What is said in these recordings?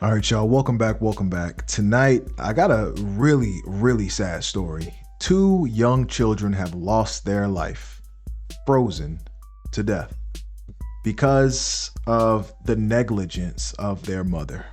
All right, y'all. Welcome back. Welcome back. Tonight, I got a really, really sad story. Two young children have lost their life, frozen to death, because of the negligence of their mother.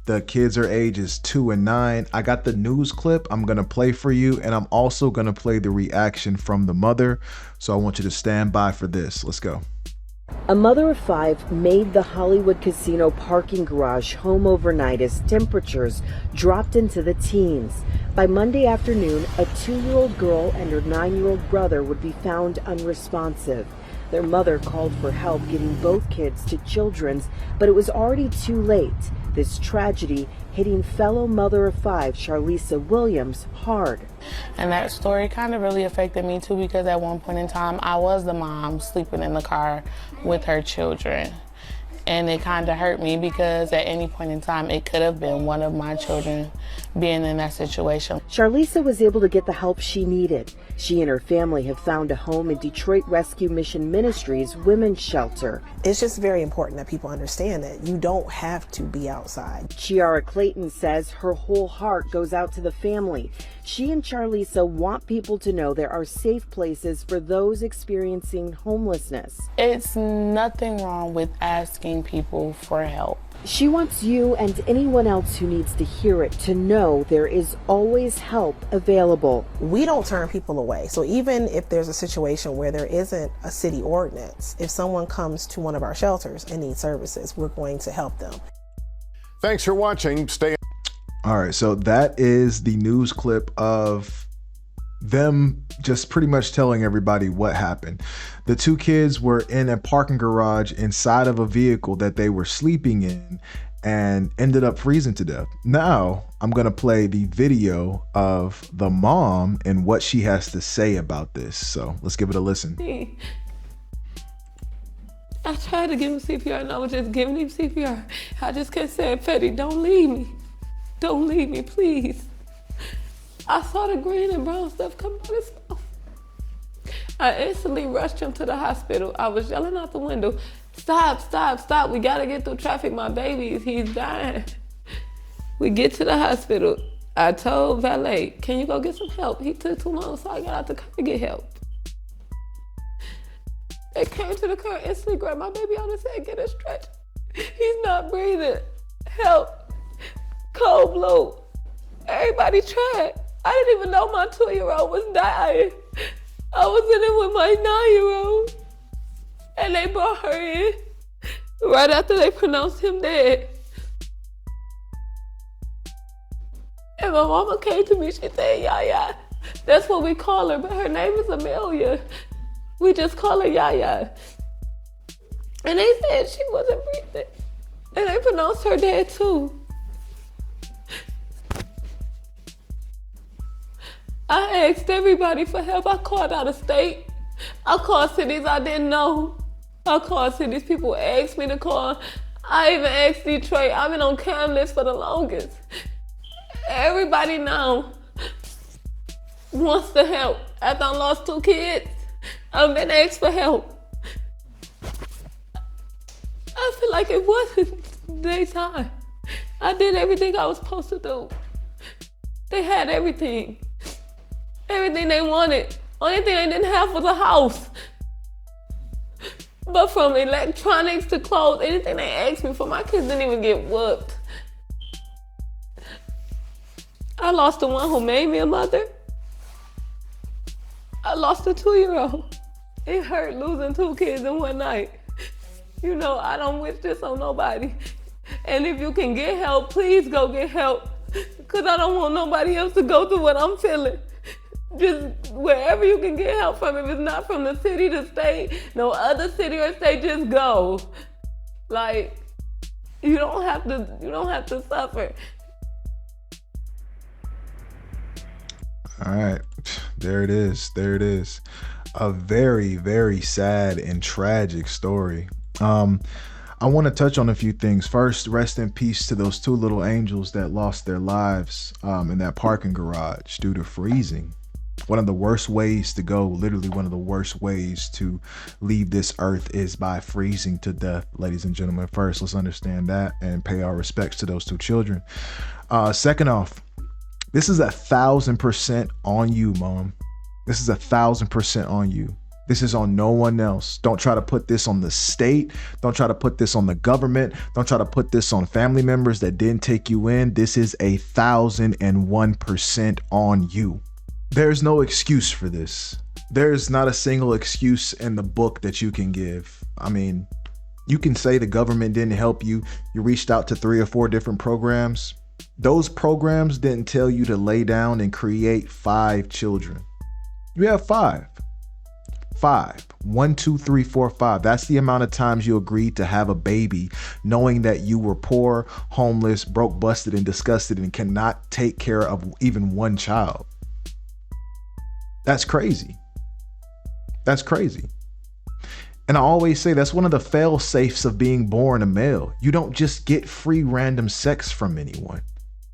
The kids are ages 2 and 9. I got the news clip I'm going to play for you, and I'm also going to play the reaction from the mother. So I want you to stand by for this. Let's go. A mother of 5 made the Hollywood casino parking garage home overnight as temperatures dropped into the teens. By Monday afternoon, a 2-year-old girl and her 9-year-old brother would be found unresponsive. Their mother called for help getting both kids to Children's, but it was already too late. This tragedy hitting fellow mother of 5, Charlisa Williams, hard. And that story kind of really affected me too, because at one point in time, I was the mom sleeping in the car with her children. And it kind of hurt me because at any point in time, it could have been one of my children being in that situation. Charlisa was able to get the help she needed. She and her family have found a home in Detroit Rescue Mission Ministries Women's Shelter. It's just very important that people understand that you don't have to be outside. Chiara Clayton says her whole heart goes out to the family. She and Charlisa want people to know there are safe places for those experiencing homelessness. It's nothing wrong with asking people for help. She wants you and anyone else who needs to hear it to know there is always help available. We don't turn people away. So even if there's a situation where there isn't a city ordinance, if someone comes to one of our shelters and needs services, we're going to help them. Thanks for watching. Stay. All right, so that is the news clip of them just pretty much telling everybody what happened. The two kids were in a parking garage inside of a vehicle that they were sleeping in and ended up freezing to death. Now I'm gonna play the video of the mom and what she has to say about this. So let's give it a listen. I tried to give him CPR and I was just giving him CPR. I just kept saying, Fetty, don't leave me. Don't leave me, please. I saw the green and brown stuff come out of his mouth. I instantly rushed him to the hospital. I was yelling out the window, stop, stop, stop. We gotta get through traffic. My baby, he's dying. We get to the hospital. I told valet, can you go get some help? He took too long, so I got out the car to get help. They came to the car, instantly grabbed my baby out and said, get a stretch. He's not breathing. Help. Cold blue. Everybody tried. I didn't even know my 2-year-old was dying. I was in it with my 9-year-old. And they brought her in right after they pronounced him dead. And my mama came to me, she said, Yaya. That's what we call her, but her name is Amelia. We just call her Yaya. And they said she wasn't breathing. And they pronounced her dead too. I asked everybody for help. I called out of state. I called cities I didn't know. I called cities people asked me to call. I even asked Detroit. I've been on CAM list for the longest. Everybody now wants to help. After I lost 2 kids, I've been asked for help. I feel like it wasn't their time. I did everything I was supposed to do. They had everything. Everything they wanted. Only thing they didn't have was a house. But from electronics to clothes, anything they asked me for, my kids didn't even get whooped. I lost the one who made me a mother. I lost a 2-year-old. It hurt losing 2 kids in one night. You know, I don't wish this on nobody. And if you can get help, please go get help. Because I don't want nobody else to go through what I'm feeling. Just wherever you can get help from, if it's not from the city, the state, no other city or state, just go. Like, you don't have to suffer. All right, there it is. There it is. A very, very sad and tragic story. I want to touch on a few things. First, rest in peace to those 2 little angels that lost their lives in that parking garage due to freezing. One of the worst ways to go, literally one of the worst ways to leave this earth, is by freezing to death, ladies and gentlemen. First, let's understand that and pay our respects to those 2 children. Second off, this is 1,000% on you, mom. This is 1,000% on you. This is on no one else. Don't try to put this on the state. Don't try to put this on the government. Don't try to put this on family members that didn't take you in. This is 1,001% on you. There's no excuse for this. There's not a single excuse in the book that you can give. I mean, you can say the government didn't help you. You reached out to 3 or 4 different programs. Those programs didn't tell you to lay down and create 5 children. You have 5. 1, 2, 3, 4, 5. That's the amount of times you agreed to have a baby, knowing that you were poor, homeless, broke, busted, and disgusted, and cannot take care of even 1 child. That's crazy. That's crazy. And I always say that's one of the fail safes of being born a male. You don't just get free random sex from anyone.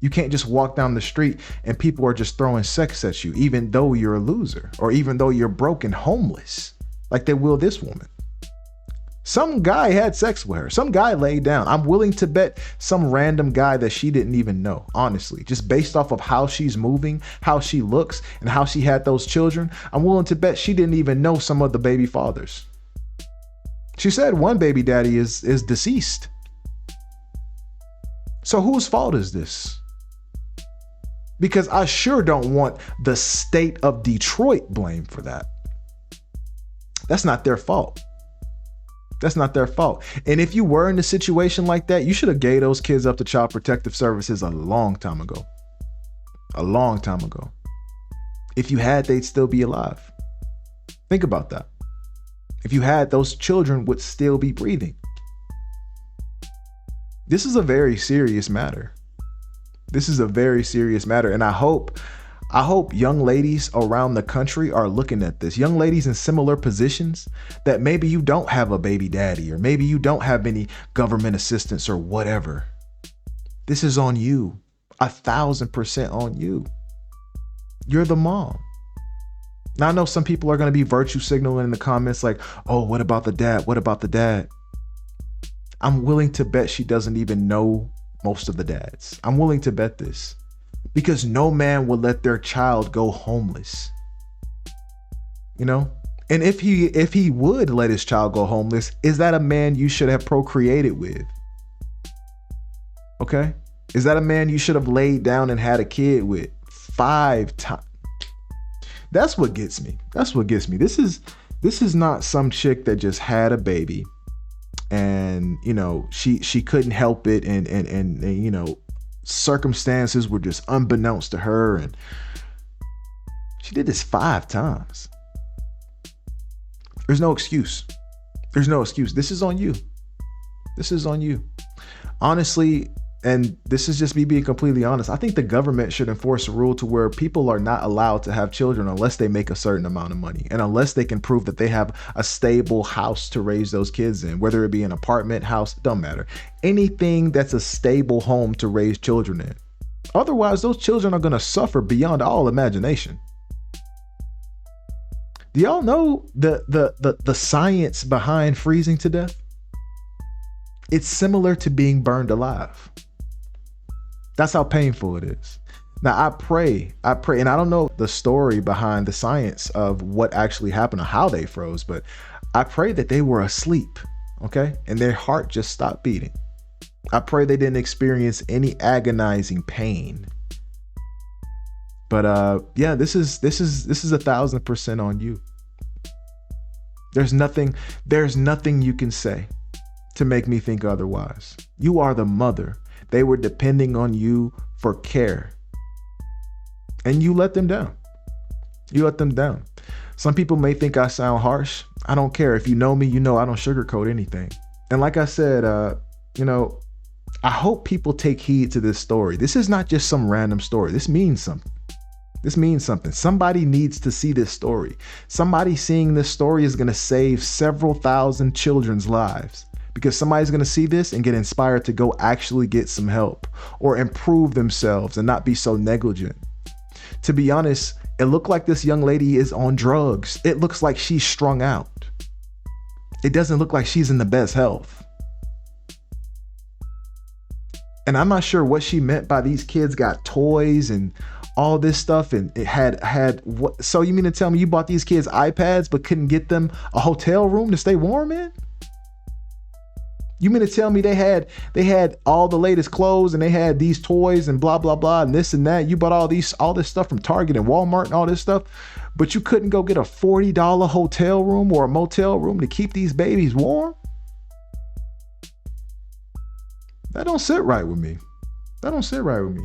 You can't just walk down the street and people are just throwing sex at you, even though you're a loser or even though you're broke and homeless, like they will this woman. Some guy had sex with her. Some guy laid down. I'm willing to bet some random guy that she didn't even know, honestly, just based off of how she's moving, how she looks, and how she had those children. I'm willing to bet she didn't even know some of the baby fathers. She said one baby daddy is deceased. So whose fault is this? Because I sure don't want the state of Detroit blamed for that. That's not their fault. That's not their fault. And if you were in a situation like that, you should have gave those kids up to Child Protective Services a long time ago. A long time ago. If you had, they'd still be alive. Think about that. If you had, those children would still be breathing. This is a very serious matter. This is a very serious matter. And I hope young ladies around the country are looking at this. Young ladies in similar positions that maybe you don't have a baby daddy or maybe you don't have any government assistance or whatever. This is on you. 1,000% on you. You're the mom. Now I know some people are going to be virtue signaling in the comments like, oh, what about the dad? What about the dad? I'm willing to bet she doesn't even know most of the dads. I'm willing to bet this because no man would let their child go homeless. You know? And if he would let his child go homeless, is that a man you should have procreated with? Okay? Is that a man you should have laid down and had a kid with 5 times? That's what gets me. That's what gets me. This is not some chick that just had a baby and, you know, she couldn't help it and you know, circumstances were just unbeknownst to her and she did this 5 times. There's no excuse. There's no excuse. This is on you. This is on you. Honestly, and this is just me being completely honest, I think the government should enforce a rule to where people are not allowed to have children unless they make a certain amount of money and unless they can prove that they have a stable house to raise those kids in, whether it be an apartment, house, don't matter. Anything that's a stable home to raise children in. Otherwise, those children are going to suffer beyond all imagination. Do y'all know the science behind freezing to death? It's similar to being burned alive. That's how painful it is. Now I pray, and I don't know the story behind the science of what actually happened or how they froze, but I pray that they were asleep, okay? And their heart just stopped beating. I pray they didn't experience any agonizing pain. But yeah, this is 1,000% on you. There's nothing you can say to make me think otherwise. You are the mother. They were depending on you for care. And you let them down. You let them down. Some people may think I sound harsh. I don't care. If you know me, you know I don't sugarcoat anything. And like I said, you know, I hope people take heed to this story. This is not just some random story. This means something. This means something. Somebody needs to see this story. Somebody seeing this story is going to save several thousand children's lives. Because somebody's going to see this and get inspired to go actually get some help or improve themselves and not be so negligent. To be honest, It looked like this young lady is on drugs. It looks like she's strung out. It doesn't look like she's in the best health. And I'm not sure what she meant by these kids got toys and all this stuff, and it had what? So you mean to tell me you bought these kids iPads but couldn't get them a hotel room to stay warm in? You mean to tell me they had all the latest clothes and they had these toys and blah blah blah and this and that? You bought all this stuff from Target and Walmart and all this stuff, but you couldn't go get a $40 hotel room or a motel room to keep these babies warm? That don't sit right with me. That don't sit right with me.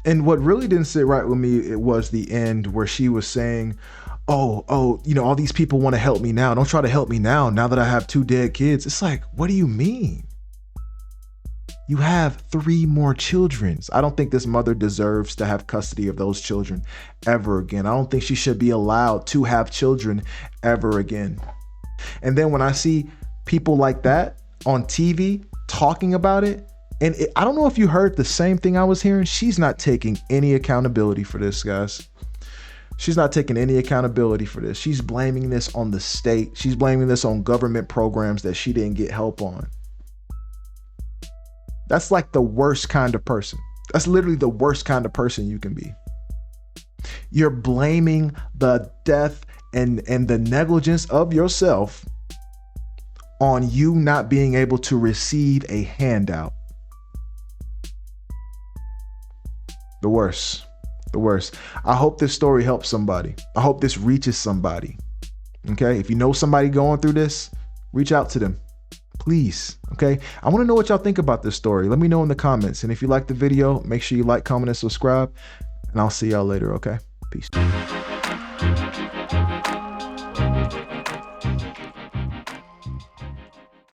And what really didn't sit right with me, it was the end where she was saying, oh, you know, all these people want to help me now. Don't try to help me now that I have 2 dead kids. It's like, what do you mean? You have 3 more children. I don't think this mother deserves to have custody of those children ever again. I don't think she should be allowed to have children ever again. And then when I see people like that on TV talking about it, and I don't know if you heard the same thing I was hearing. She's not taking any accountability for this, guys. She's not taking any accountability for this. She's blaming this on the state. She's blaming this on government programs that she didn't get help on. That's like the worst kind of person. That's literally the worst kind of person you can be. You're blaming the death and the negligence of yourself on you not being able to receive a handout. The worst. The worst. I hope this story helps somebody. I hope this reaches somebody. Okay? If you know somebody going through this, reach out to them. Please. Okay? I want to know what y'all think about this story. Let me know in the comments. And if you like the video, make sure you like, comment, and subscribe. And I'll see y'all later. Okay? Peace.